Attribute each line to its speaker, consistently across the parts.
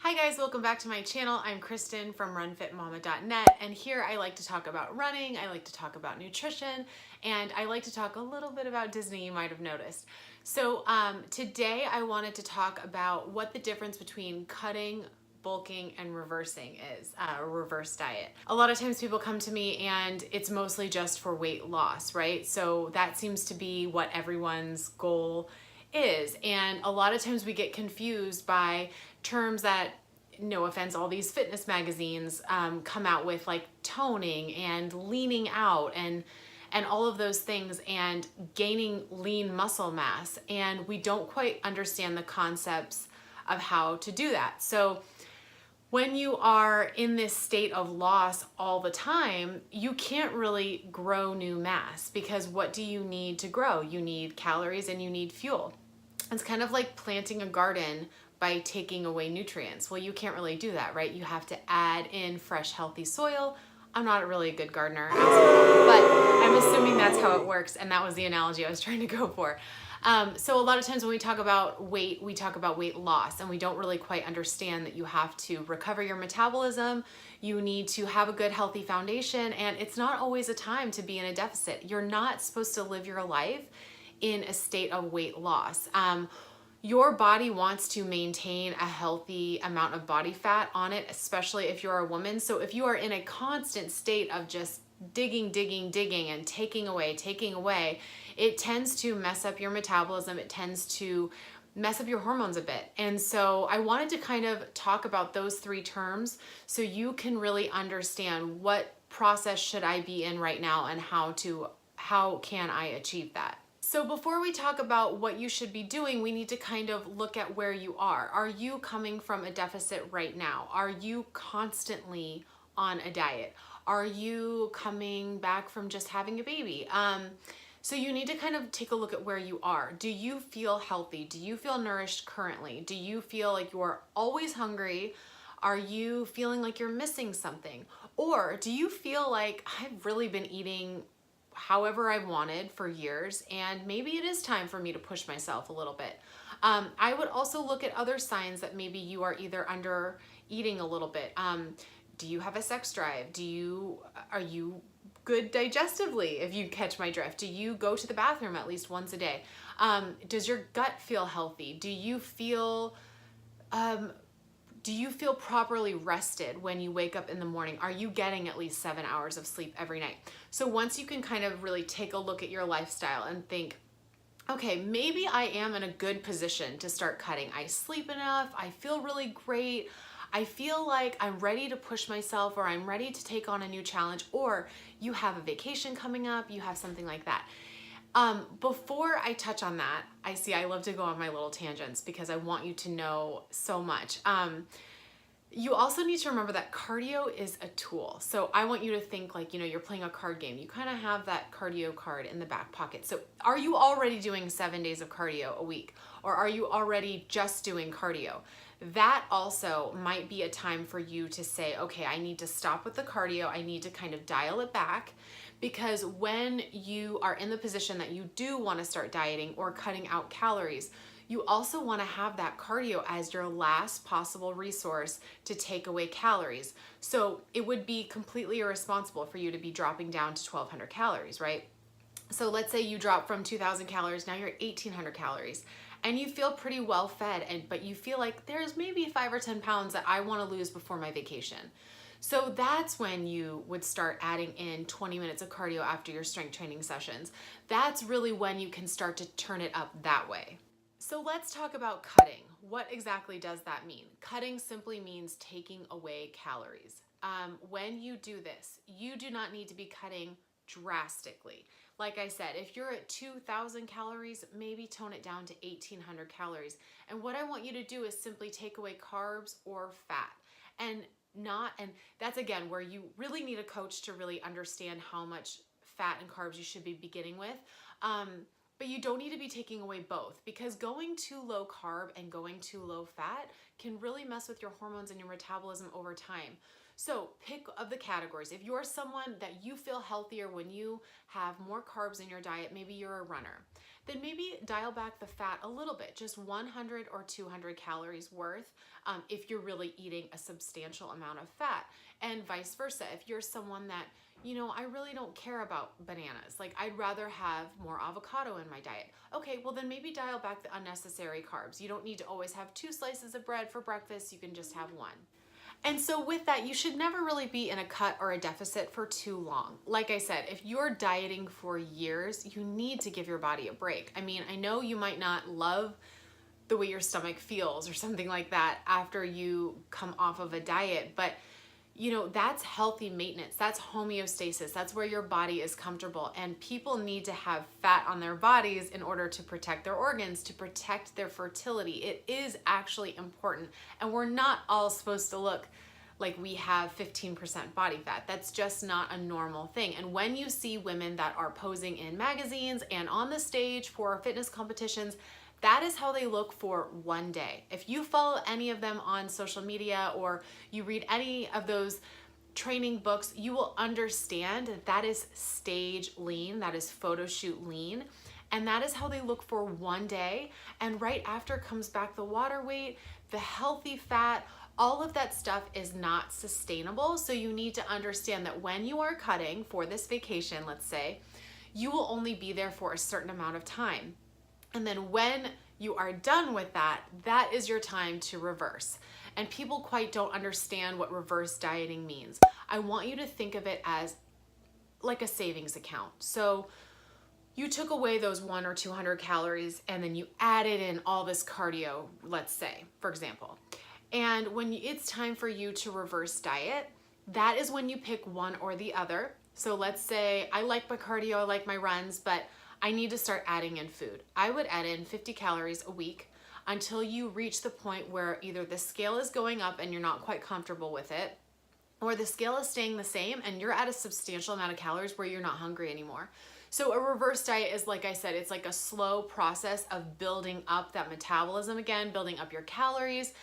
Speaker 1: Hi guys, welcome back to my channel. I'm Kristen from runfitmama.net, and here I like to talk about running, I like to talk about nutrition, and I like to talk a little bit about Disney, you might have noticed. So today I wanted to talk about what the difference between cutting, bulking, and reversing is, a reverse diet. A lot of times people come to me and it's mostly just for weight loss, right? So that seems to be what everyone's goal is. And a lot of times we get confused by terms that, no offense, all these fitness magazines come out with, like toning and leaning out and all of those things and gaining lean muscle mass. And we don't quite understand the concepts of how to do that. So when you are in this state of loss all the time, you can't really grow new mass, because what do you need to grow? You need calories and you need fuel. It's kind of like planting a garden by taking away nutrients. Well, you can't really do that, right? You have to add in fresh, healthy soil. I'm not really a good gardener, but I'm assuming that's how it works, and that was the analogy I was trying to go for. So a lot of times when we talk about weight, we talk about weight loss, and we don't really quite understand that you have to recover your metabolism. You need to have a good, healthy foundation, and it's not always a time to be in a deficit. You're not supposed to live your life in a state of weight loss. Your body wants to maintain a healthy amount of body fat on it, especially if you're a woman. So if you are in a constant state of just digging and taking away, it tends to mess up your metabolism. It tends to mess up your hormones a bit. And so I wanted to kind of talk about those three terms so you can really understand what process should I be in right now and how can I achieve that. So before we talk about what you should be doing, we need to kind of look at where you are. Are you coming from a deficit right now? Are you constantly on a diet? Are you coming back from just having a baby? So you need to kind of take a look at where you are. Do you feel healthy? Do you feel nourished currently? Do you feel like you're always hungry? Are you feeling like you're missing something? Or do you feel like I've really been eating however I wanted for years, and maybe it is time for me to push myself a little bit? I would also look at other signs that maybe you are either under eating a little bit. Do you have a sex drive? Are you good digestively, if you catch my drift? Do you go to the bathroom at least once a day? Does your gut feel healthy? Do you feel properly rested when you wake up in the morning? Are you getting at least 7 hours of sleep every night? So once you can kind of really take a look at your lifestyle and think, okay, maybe I am in a good position to start cutting. I sleep enough, I feel really great, I feel like I'm ready to push myself, or I'm ready to take on a new challenge, or you have a vacation coming up, you have something like that. Before I touch on that, I love to go on my little tangents because I want you to know so much. You also need to remember that cardio is a tool. So I want you to think like, you're playing a card game. You kind of have that cardio card in the back pocket. So are you already doing 7 days of cardio a week? Or are you already just doing cardio? That also might be a time for you to say, okay, I need to stop with the cardio. I need to kind of dial it back, because when you are in the position that you do want to start dieting or cutting out calories, you also want to have that cardio as your last possible resource to take away calories. So it would be completely irresponsible for you to be dropping down to 1,200 calories, right? So let's say you drop from 2,000 calories, now you're 1,800 calories, and you feel pretty well fed, but you feel like there's maybe 5 or 10 pounds that I want to lose before my vacation. So that's when you would start adding in 20 minutes of cardio after your strength training sessions. That's really when you can start to turn it up that way. So let's talk about cutting. What exactly does that mean? Cutting simply means taking away calories. When you do this, you do not need to be cutting drastically. Like I said, if you're at 2,000 calories, maybe tone it down to 1,800 calories. And what I want you to do is simply take away carbs or fat. And that's again where you really need a coach to really understand how much fat and carbs you should be beginning with. But you don't need to be taking away both, because going too low carb and going too low fat can really mess with your hormones and your metabolism over time. So pick of the categories. If you're someone that you feel healthier when you have more carbs in your diet, maybe you're a runner, then maybe dial back the fat a little bit, just 100 or 200 calories worth, if you're really eating a substantial amount of fat. And vice versa, if you're someone that, I really don't care about bananas, like I'd rather have more avocado in my diet. Okay, well then maybe dial back the unnecessary carbs. You don't need to always have 2 slices of bread for breakfast, you can just have 1. And so with that, you should never really be in a cut or a deficit for too long. Like I said, if you're dieting for years, you need to give your body a break. I mean, I know you might not love the way your stomach feels or something like that after you come off of a diet, but that's healthy maintenance. That's homeostasis. That's where your body is comfortable. And people need to have fat on their bodies in order to protect their organs, to protect their fertility. It is actually important. And we're not all supposed to look like we have 15% body fat. That's just not a normal thing. And when you see women that are posing in magazines and on the stage for fitness competitions, that is how they look for one day. If you follow any of them on social media or you read any of those training books, you will understand that that is stage lean, that is photo shoot lean, and that is how they look for one day. And right after comes back the water weight, the healthy fat, all of that stuff is not sustainable. So you need to understand that when you are cutting for this vacation, let's say, you will only be there for a certain amount of time. And then when you are done with that, that is your time to reverse. And people quite don't understand what reverse dieting means. I want you to think of it as like a savings account. So you took away those 100 or 200 calories and then you added in all this cardio, let's say, for example. And when it's time for you to reverse diet, that is when you pick one or the other. So let's say I like my cardio, I like my runs, but I need to start adding in food. I would add in 50 calories a week until you reach the point where either the scale is going up and you're not quite comfortable with it, or the scale is staying the same and you're at a substantial amount of calories where you're not hungry anymore. So a reverse diet is, like I said, it's like a slow process of building up that metabolism again, building up your calories,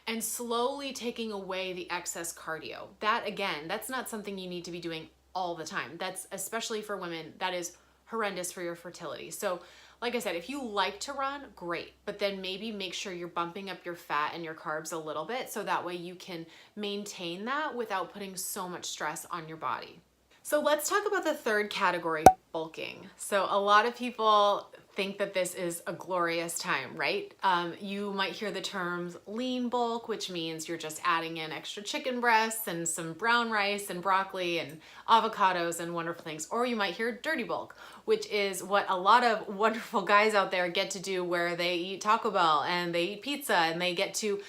Speaker 1: and slowly taking away the excess cardio. That again, that's not something you need to be doing all the time. That's especially for women, that is horrendous for your fertility. So like I said, if you like to run, great, but then maybe make sure you're bumping up your fat and your carbs a little bit so that way you can maintain that without putting so much stress on your body. So let's talk about the third category, bulking. So a lot of people think that this is a glorious time, right? You might hear the terms lean bulk, which means you're just adding in extra chicken breasts and some brown rice and broccoli and avocados and wonderful things. Or you might hear dirty bulk, which is what a lot of wonderful guys out there get to do, where they eat Taco Bell and they eat pizza and they get to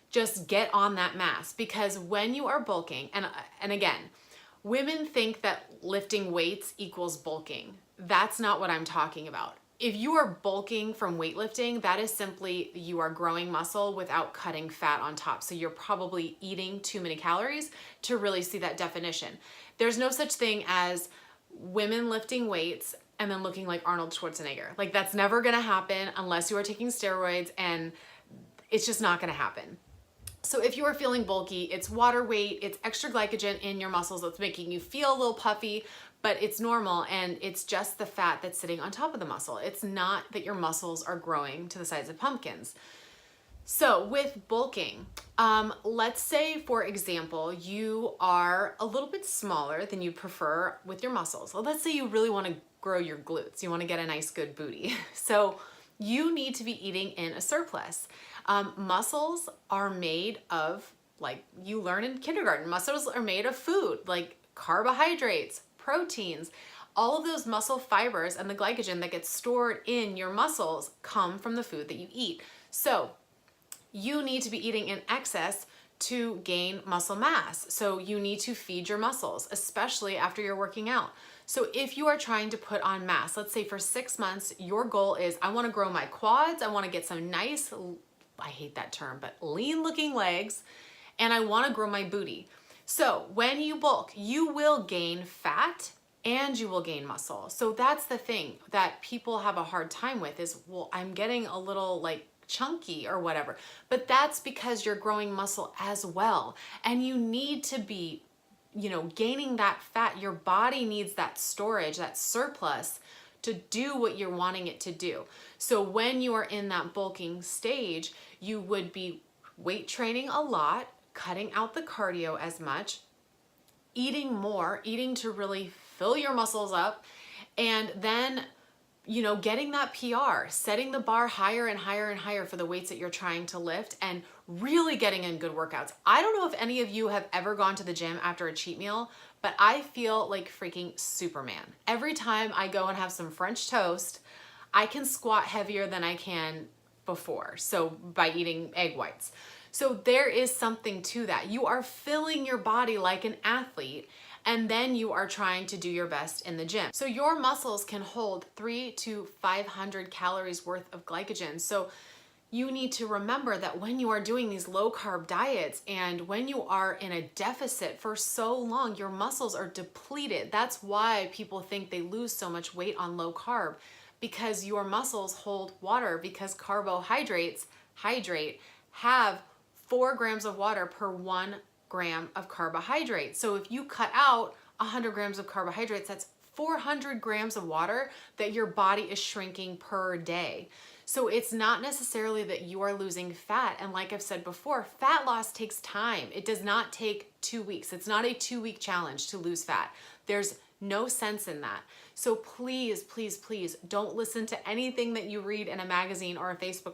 Speaker 1: just get on that mass. Because when you are bulking, and again, women think that lifting weights equals bulking. That's not what I'm talking about. If you are bulking from weightlifting, that is simply you are growing muscle without cutting fat on top. So you're probably eating too many calories to really see that definition. There's no such thing as women lifting weights and then looking like Arnold Schwarzenegger. Like, that's never gonna happen unless you are taking steroids, and it's just not gonna happen. So if you are feeling bulky, it's water weight, it's extra glycogen in your muscles that's making you feel a little puffy, but it's normal, and it's just the fat that's sitting on top of the muscle. It's not that your muscles are growing to the size of pumpkins. So with bulking, let's say, for example, you are a little bit smaller than you prefer with your muscles. Well, let's say you really want to grow your glutes. You want to get a nice good booty. So you need to be eating in a surplus. Muscles are made of, like you learn in kindergarten, muscles are made of food, like carbohydrates, proteins. All of those muscle fibers and the glycogen that gets stored in your muscles come from the food that you eat. So you need to be eating in excess to gain muscle mass. So you need to feed your muscles, especially after you're working out. So if you are trying to put on mass, let's say for 6 months, your goal is, I want to grow my quads, I want to get some nice, I hate that term, but lean looking legs, and I want to grow my booty. So when you bulk, you will gain fat and you will gain muscle. So that's the thing that people have a hard time with is, well, I'm getting a little like chunky or whatever. But that's because you're growing muscle as well. And you need to be, gaining that fat. Your body needs that storage, that surplus to do what you're wanting it to do. So when you are in that bulking stage, you would be weight training a lot, cutting out the cardio as much, eating more, eating to really fill your muscles up, and then getting that PR, setting the bar higher and higher and higher for the weights that you're trying to lift, and really getting in good workouts. I don't know if any of you have ever gone to the gym after a cheat meal, but I feel like freaking Superman. Every time I go and have some French toast, I can squat heavier than I can before. So by eating egg whites. So there is something to that. You are filling your body like an athlete, and then you are trying to do your best in the gym. So your muscles can hold 300 to 500 calories worth of glycogen. So you need to remember that when you are doing these low carb diets and when you are in a deficit for so long, your muscles are depleted. That's why people think they lose so much weight on low carb, because your muscles hold water, because carbohydrates have 4 grams of water per 1 gram of carbohydrate. So if you cut out 100 grams of carbohydrates, that's 400 grams of water that your body is shrinking per day. So it's not necessarily that you are losing fat. And like I've said before, fat loss takes time. It does not take 2 weeks. It's not a 2-week challenge to lose fat. There's no sense in that. So please, please, please don't listen to anything that you read in a magazine or a Facebook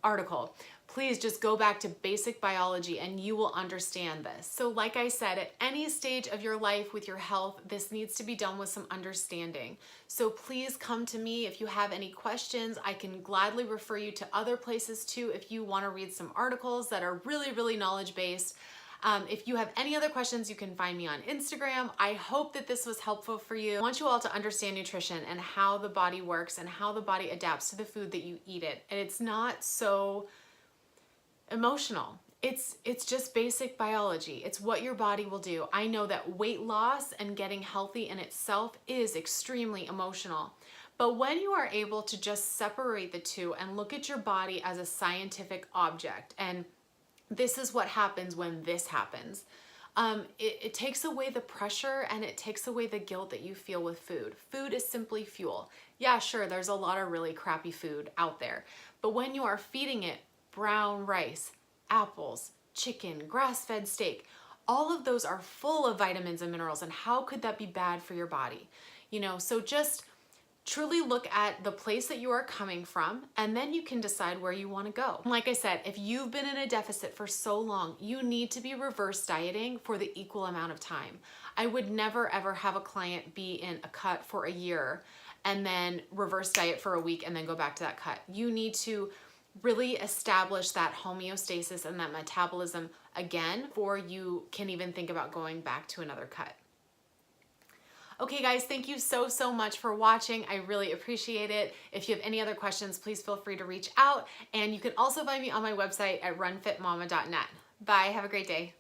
Speaker 1: article. Please just go back to basic biology and you will understand this. So like I said, at any stage of your life with your health, this needs to be done with some understanding. So please come to me if you have any questions. I can gladly refer you to other places too if you want to read some articles that are really, really knowledge-based. If you have any other questions, you can find me on Instagram. I hope that this was helpful for you. I want you all to understand nutrition and how the body works and how the body adapts to the food that you eat it. And it's not so emotional. It's just basic biology. It's what your body will do. I know that weight loss and getting healthy in itself is extremely emotional. But when you are able to just separate the two and look at your body as a scientific object, and this is what happens when this happens. It takes away the pressure and it takes away the guilt that you feel with food. Food is simply fuel. Yeah, sure, there's a lot of really crappy food out there. But when you are feeding it brown rice, apples, chicken, grass-fed steak, all of those are full of vitamins and minerals. And how could that be bad for your body? So just truly look at the place that you are coming from, and then you can decide where you want to go. Like I said, if you've been in a deficit for so long, you need to be reverse dieting for the equal amount of time. I would never ever have a client be in a cut for a year and then reverse diet for a week and then go back to that cut. You need to really establish that homeostasis and that metabolism again before you can even think about going back to another cut. Okay guys, thank you so, so much for watching. I really appreciate it. If you have any other questions, please feel free to reach out. And you can also find me on my website at runfitmama.net. Bye, have a great day.